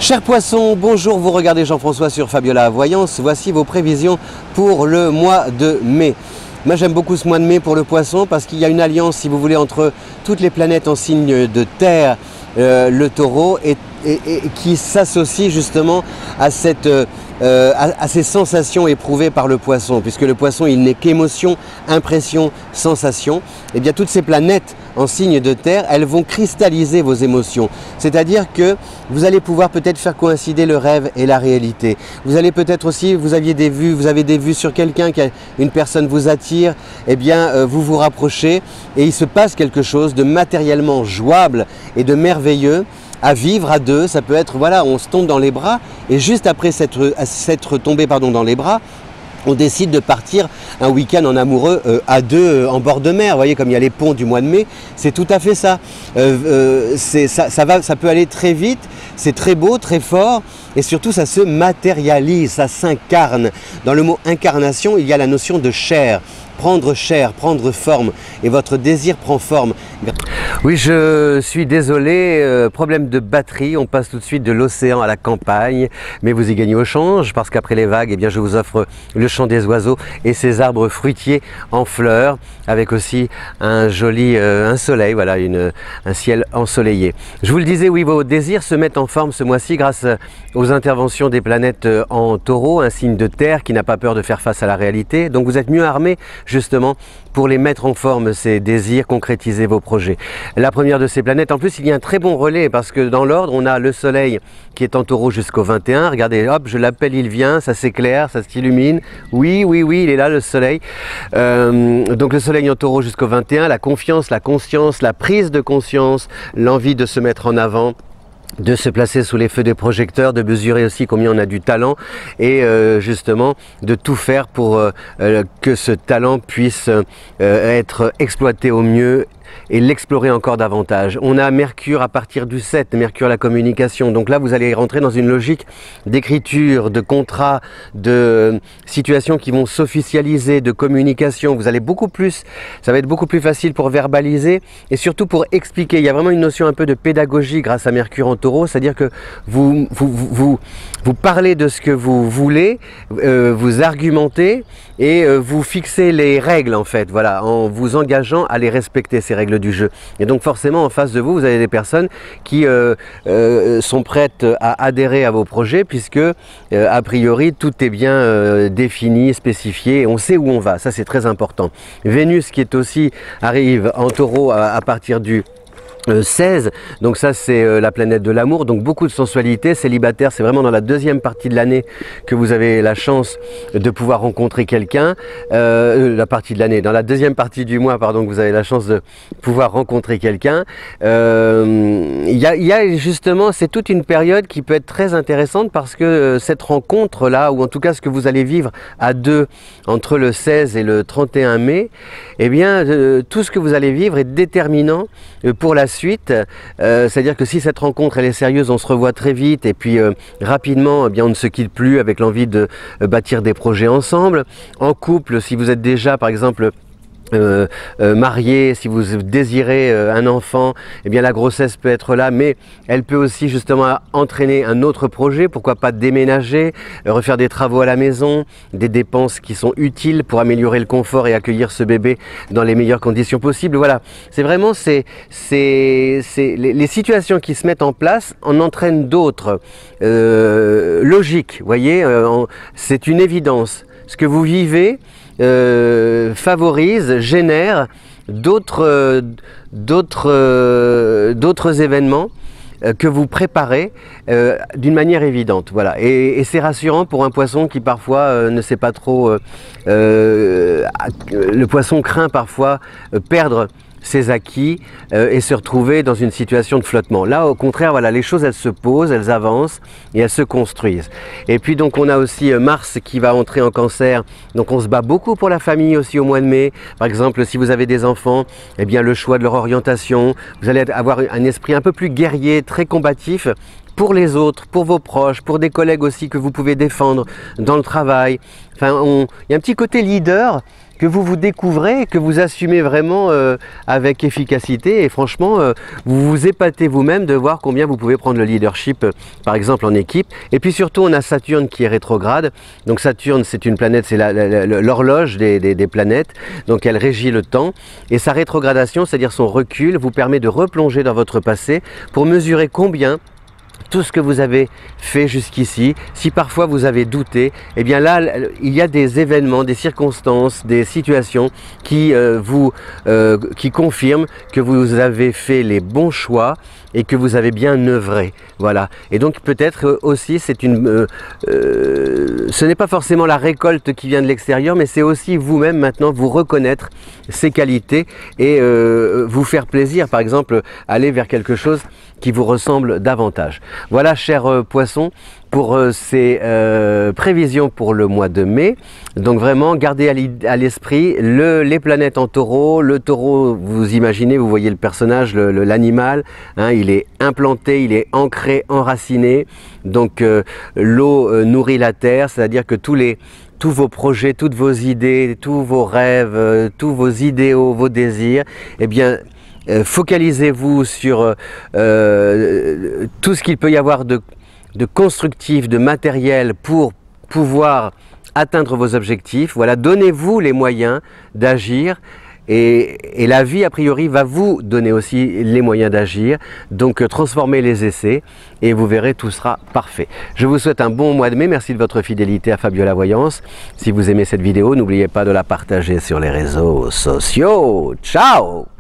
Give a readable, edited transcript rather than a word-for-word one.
Chers poissons, bonjour, vous regardez Jean-François sur Fabiola Voyance. Voici vos prévisions pour le mois de mai. Moi j'aime beaucoup ce mois de mai pour le poisson parce qu'il y a une alliance, si vous voulez, entre toutes les planètes en signe de terre, le taureau, et qui s'associe justement à ces sensations éprouvées par le poisson, puisque le poisson il n'est qu'émotion, impression, sensation. Et bien toutes ces planètes en signe de terre, elles vont cristalliser vos émotions. C'est-à-dire que vous allez pouvoir peut-être faire coïncider le rêve et la réalité. Vous allez peut-être aussi, vous avez des vues sur quelqu'un, une personne vous attire, et bien vous vous rapprochez et il se passe quelque chose de matériellement jouable et de merveilleux à vivre à deux. Ça peut être, voilà, on se tombe dans les bras et juste après s'être tombé dans les bras, on décide de partir un week-end en amoureux à deux en bord de mer. Vous voyez, comme il y a les ponts du mois de mai, c'est tout à fait ça. Ça peut aller très vite, c'est très beau, très fort, et surtout ça se matérialise, ça s'incarne. Dans le mot incarnation, il y a la notion de chair. Chair, prendre forme, et votre désir prend forme. Oui, je suis désolé, problème de batterie, on passe tout de suite de l'océan à la campagne, mais vous y gagnez au change, parce qu'après les vagues, eh bien, je vous offre le chant des oiseaux et ces arbres fruitiers en fleurs, avec aussi un joli un soleil, voilà, un ciel ensoleillé. Je vous le disais, oui, vos désirs se mettent en forme ce mois-ci grâce aux interventions des planètes en taureau, un signe de terre qui n'a pas peur de faire face à la réalité, donc vous êtes mieux armés justement pour les mettre en forme, ces désirs, concrétiser vos projets. La première de ces planètes, en plus il y a un très bon relais parce que dans l'ordre on a le soleil qui est en taureau jusqu'au 21, regardez, hop, je l'appelle, il vient, ça s'éclaire, ça s'illumine, oui, il est là le soleil. Donc le soleil en taureau jusqu'au 21, la confiance, la conscience, la prise de conscience, l'envie de se mettre en avant, de se placer sous les feux des projecteurs, de mesurer aussi combien on a du talent et justement de tout faire pour que ce talent puisse être exploité au mieux et l'explorer encore davantage. On a Mercure à partir du 7, Mercure la communication. Donc là, vous allez rentrer dans une logique d'écriture, de contrat, de situations qui vont s'officialiser, de communication. Vous allez beaucoup plus, ça va être beaucoup plus facile pour verbaliser et surtout pour expliquer. Il y a vraiment une notion un peu de pédagogie grâce à Mercure en taureau, c'est-à-dire que vous parlez de ce que vous voulez, vous argumentez et vous fixez les règles en fait, voilà, en vous engageant à les respecter, ces règles du jeu. Et donc forcément en face de vous, vous avez des personnes qui sont prêtes à adhérer à vos projets puisque a priori tout est bien défini, spécifié, et on sait où on va, ça c'est très important. Vénus qui est aussi arrive en taureau à partir du 16, donc ça c'est la planète de l'amour, donc beaucoup de sensualité, célibataire, c'est vraiment dans la deuxième partie de l'année que vous avez la chance de pouvoir rencontrer quelqu'un, la partie de l'année, dans la deuxième partie du mois, pardon, que vous avez la chance de pouvoir rencontrer quelqu'un. Il y a justement, c'est toute une période qui peut être très intéressante parce que cette rencontre là, ou en tout cas ce que vous allez vivre à deux entre le 16 et le 31 mai, eh bien tout ce que vous allez vivre est déterminant pour la suite, c'est-à-dire que si cette rencontre elle est sérieuse, on se revoit très vite et puis rapidement, eh bien, on ne se quitte plus avec l'envie de bâtir des projets ensemble. En couple, si vous êtes déjà par exemple marié, si vous désirez un enfant, eh bien la grossesse peut être là, mais elle peut aussi justement entraîner un autre projet, pourquoi pas déménager, refaire des travaux à la maison, des dépenses qui sont utiles pour améliorer le confort et accueillir ce bébé dans les meilleures conditions possibles. Voilà, c'est vraiment les situations qui se mettent en place en entraînent d'autres logiques, vous voyez, c'est une évidence. Ce que vous vivez favorise, génère d'autres événements que vous préparez d'une manière évidente. Voilà. Et c'est rassurant pour un poisson qui parfois ne sait pas trop, le poisson craint parfois perdre ses acquis et se retrouver dans une situation de flottement. Là, au contraire, voilà, les choses, elles se posent, elles avancent et elles se construisent. Et puis donc, on a aussi Mars qui va entrer en Cancer. Donc, on se bat beaucoup pour la famille aussi au mois de mai. Par exemple, si vous avez des enfants, eh bien, le choix de leur orientation, vous allez avoir un esprit un peu plus guerrier, très combatif, pour les autres, pour vos proches, pour des collègues aussi que vous pouvez défendre dans le travail. Enfin, il y a un petit côté leader que vous découvrez, que vous assumez vraiment avec efficacité, et franchement vous vous épatez vous-même de voir combien vous pouvez prendre le leadership par exemple en équipe. Et puis surtout on a Saturne qui est rétrograde, donc Saturne c'est une planète, c'est l'horloge des planètes, donc elle régit le temps, et sa rétrogradation, c'est-à-dire son recul, vous permet de replonger dans votre passé pour mesurer combien tout ce que vous avez fait jusqu'ici, si parfois vous avez douté, eh bien là, il y a des événements, des circonstances, des situations qui qui confirment que vous avez fait les bons choix et que vous avez bien œuvré. Voilà. Et donc peut-être aussi, c'est ce n'est pas forcément la récolte qui vient de l'extérieur, mais c'est aussi vous-même maintenant vous reconnaître ces qualités et vous faire plaisir, par exemple, aller vers quelque chose qui vous ressemble davantage. Voilà, chers poissons, pour ces prévisions pour le mois de mai. Donc vraiment, gardez à l'esprit les planètes en taureau. Le taureau, vous imaginez, vous voyez le personnage, l'animal, hein, il est implanté, il est ancré, enraciné. Donc l'eau nourrit la terre, c'est-à-dire que tous vos projets, toutes vos idées, tous vos rêves, tous vos idéaux, vos désirs, eh bien, focalisez-vous sur tout ce qu'il peut y avoir de constructif, de matériel pour pouvoir atteindre vos objectifs. Voilà, donnez-vous les moyens d'agir et la vie, a priori, va vous donner aussi les moyens d'agir. Donc, transformez les essais et vous verrez, tout sera parfait. Je vous souhaite un bon mois de mai. Merci de votre fidélité à Fabiola Voyance. Si vous aimez cette vidéo, n'oubliez pas de la partager sur les réseaux sociaux. Ciao!